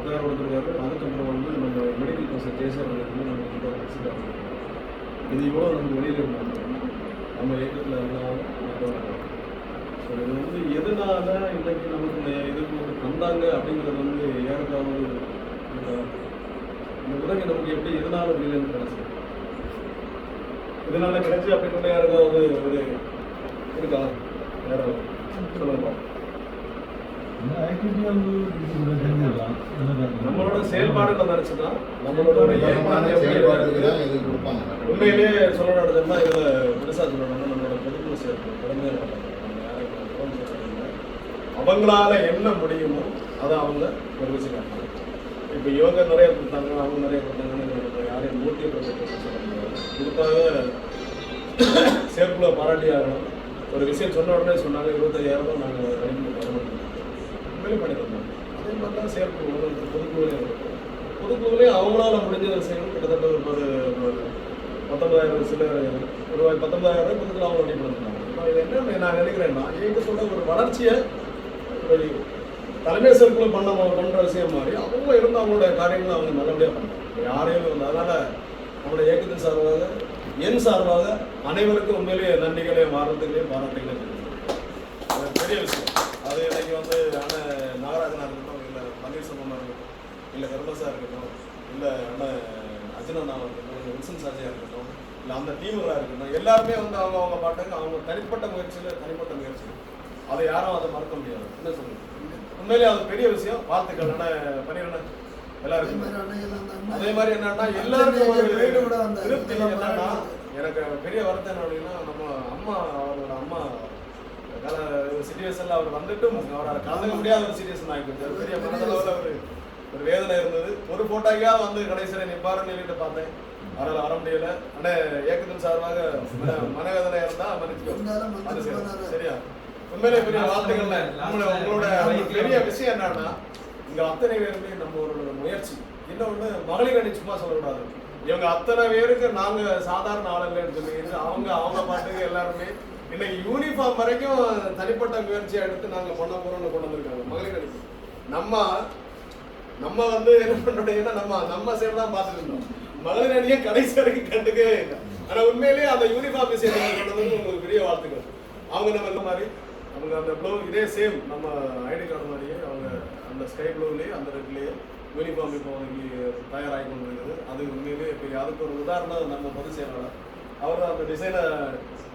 FIR கொடுத்துருக்காரு. அதுக்கப்புறம் வந்து நம்ம மெடிக்கல் பர்சன் ஜெயசேகரன் வந்து நம்ம கிட்ட வச்சுட்டாங்க. இது இவ்வளோ நம்ம வெளியில் இருந்தாங்க நம்ம இயக்கத்தில் இருந்தாலும் ஸோ இது வந்து எதனால இன்னைக்கு நமக்கு இந்த இதுக்கு தந்தாங்க அப்படிங்கிறது வந்து ஏறக்காவது இந்த உதவி நமக்கு எப்படி எதனால வெளியிலேருந்து கிடைச்சி இதனால கிடைச்சி அப்படின்னு யாருக்காவது ஒரு இருக்கா யாராவது சொல்லுங்க. நம்மளோட செயல்பாடுகள் நினைச்சுதான் நம்மளோட உண்மையிலேயே சொல்லணும்னா இதுல பெருசா சொல்லணும்னா நம்மளோட பொதுக்குழு சேர்ப்பு கடமை அவங்களால என்ன முடியுமோ அதை அவங்க நிர்வகிச்சுக்காங்க. இப்போ இவங்க நிறைய கொடுத்தாங்க அவங்க நிறைய கொடுத்தாங்கன்னு யாரையும் மூர்த்தியை கொடுத்தாக சேர்ப்புல பாராட்டி ஆகணும். ஒரு விஷயம் சொன்ன உடனே சொன்னாங்க 25,000 நாங்கள் உண்மையிலே பண்ணி தந்தோம். அதே மாதிரி தான் சேர்ப்பு பொதுக்குழுலையும் அவங்களால முடிஞ்ச விஷயங்கள் கிட்டத்தட்ட ஒரு 19,000 சில ஒரு 19,000 பொதுக்குழு அவங்க ரெடி பண்ணிருந்தாங்க. இது என்ன நான் நினைக்கிறேன்னா இயக்கத்தோட ஒரு வளர்ச்சியை தலைமை சேர்ப்புல பண்ற விஷயம் மாதிரி அவங்க இருந்து அவங்களோட காரியங்களை அவங்க நல்லபடியாக பண்ணாங்க. யாரையும் வந்து அதனால நம்மளோட இயக்கத்தின் சார்பாக என் சார்பாக அனைவருக்கும் உண்மையிலேயே நன்றிகளையும் வாரத்துகளையும் பாராட்டுகளையும் பெரிய விஷயம். அது இன்னைக்கு வந்து நாகராஜனா இருக்கட்டும், இல்லை பன்னீர்செல்வமா இருக்கட்டும், இல்லை கருமசா இருக்கட்டும், இல்லை அர்ஜுனனா இருக்கட்டும், இல்லை வில்சன் சாஜியா இருக்கட்டும், இல்லை அந்த டீமுகளாக இருக்கட்டும், எல்லாருமே வந்து அவங்க பாட்டுக்கு அவங்க தனிப்பட்ட முயற்சியில் அதை யாரும் அதை மறக்க முடியாது. என்ன சொல்லுங்க, உண்மையிலே அது பெரிய விஷயம். வாழ்த்துக்கள். பண்ணிடுறேன் எல்லாருக்கும். அதே மாதிரி என்னன்னா எல்லாருக்கும் ஒரு திருப்தி என்னன்னா எனக்கு பெரிய வருத்தம் என்ன அப்படின்னா நம்ம அவரோட அம்மா சிச்சுவேஷன்ல அவர் வந்துட்டும் அவரால் கலந்துக்க முடியாத ஒரு சிச்சுவேஷன் ஆகிட்டு பெரிய மனதளவில் ஒரு வேதனை இருந்தது. ஒரு போட்டோக்கா வந்து கடைசியில் நிப்பாருன்னு சொல்லிட்டு பார்த்தேன். அவரால் வர முடியல. ஆனால் இயக்கத்தின் சார்பாக மனவேதனை இருந்தா மன்னிச்சுக்கோ. சரியா? உண்மையிலே பெரிய வாழ்த்துக்கள். உங்களோட பெரிய விஷயம் என்னன்னா இங்க அத்தனை பேருமே நம்மளோட முயற்சி. இன்னொன்று மகளிர் அணி சும்மா சொல்லக்கூடாது. இவங்க அத்தனை பேருக்கு நாங்க சாதாரண ஆள் இல்லைன்னு சொல்லிட்டு அவங்க பாட்டுக்கு எல்லாருமே இன்னைக்கு யூனிஃபார்ம் வரைக்கும் தனிப்பட்ட முயற்சியை எடுத்து நாங்க பண்ண போறோம்னு கொண்டு வந்திருக்காங்க மகளிர் அணி. நம்ம வந்து என்ன பண்றோம்னா நம்ம சைடு தான் பார்த்துட்டு இருந்தோம். மகளிர் அணியை கடைசி வரைக்கும் கண்டுக்கவே இல்லை. ஆனா உண்மையிலேயே அந்த யூனிஃபார்ம் விஷயத்தை கொண்டு வந்து உங்களுக்கு பெரிய வாழ்த்துக்கள். அவங்க நம்ம இந்த மாதிரி அவங்க அந்த ப்ளூ இதே சேம் நம்ம ஐடி கார்டு மாதிரியே அவங்க அந்த ஸ்கை ப்ளூலேயே அந்த ரெட்லேயே யூனிஃபார்ம் இப்போ தயாராகி கொண்டு இருக்குது. அது உண்மையிலே இப்போ அதுக்கு ஒரு உதாரணம் நம்ம பொதுச் செயலாளர் அவர் அந்த டிசைனை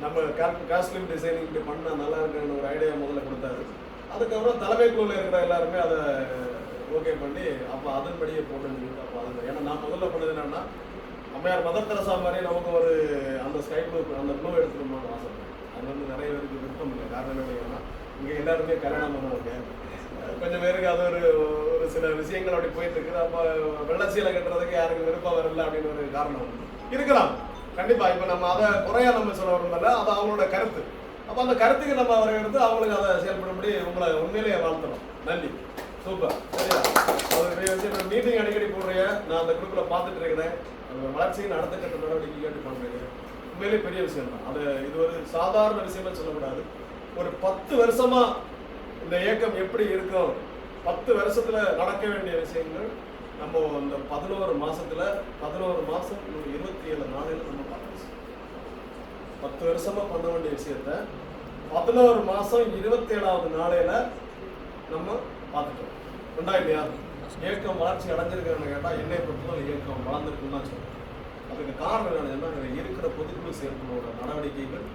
நம்ம காஸ்ட்லியூம் டிசைனிங் இப்படி பண்ணால் நல்லா இருக்குன்னு ஒரு ஐடியா முதல்ல கொடுத்தாரு. அதுக்கப்புறம் தலைமை குழுவில் இருக்கிற எல்லாருமே அதை ஓகே பண்ணி அப்போ அதன்படியே போட்டுன்னு அப்போ அது ஏன்னா நான் முதல்ல பண்ணது என்னன்னா அம்மையார் மதர் தெரசா மாதிரி நமக்கு ஒரு அந்த ஸ்கை ப்ளூ அந்த ப்ளூ எடுத்துக்கணும்னு ஆசை. அது வந்து நிறைய பேருக்கு விருப்பம் இல்லை. காரணம் என்னன்னா இங்கே எல்லாருமே கல்யாணம் பண்ணுவாங்க. கொஞ்சம் பேருக்கு அது ஒரு சில விஷயங்கள் அப்படி போயிட்டு இருக்குது. அப்போ வெள்ளச்சீலை கட்டுறதுக்கு யாருக்கு விருப்பம் வரல அப்படின்னு ஒரு காரணம் இருக்கலாம். கண்டிப்பா இப்போ நம்ம அதை குறையா நம்ம சொல்ல வரல. அது அவங்களோட கருத்து. அப்போ அந்த கருத்துக்கு நம்ம அவரை எடுத்து அவங்களுக்கு அதை செயல்படும்படி உங்களை உண்மையிலேயே வாழ்த்தணும். நன்றி. சூப்பர். சரியா? அது மீட்டிங் அடிக்கடி போடுறீங்க. நான் அந்த குரூப்ல பார்த்துட்டு இருக்கிறேன். வளர்ச்சியின் அடுத்த கட்ட நடவடிக்கை கேட்டு பண்றீங்க. உண்மையிலே பெரிய விஷயம் தான். அது இது ஒரு சாதாரண விஷயமா சொல்லக்கூடாது. ஒரு 10 வருஷமா இந்த இயக்கம் எப்படி இருக்கும், 10 வருஷத்துல நடக்க வேண்டிய விஷயங்கள் நம்ம அந்த 11 மாசத்துல 11 மாசம் 27 நாளையில நம்ம பார்த்து 10 வருஷமா பண்ண வேண்டிய விஷயத்த 11 மாசம் 27வது நாளையில நம்ம பார்த்துட்டோம். ரெண்டா இல்லையா? இயக்கம் வளர்ச்சி அடைஞ்சிருக்கான்னு கேட்டா என்னை பொறுத்தவரை இயக்கம் வளர்ந்துருக்குன்னு தான் சொல்றேன். அதுக்கு காரணம் என்னன்னா இருக்கிற பொதுக்குழு சேர்ப்புகளோட நடவடிக்கைகள்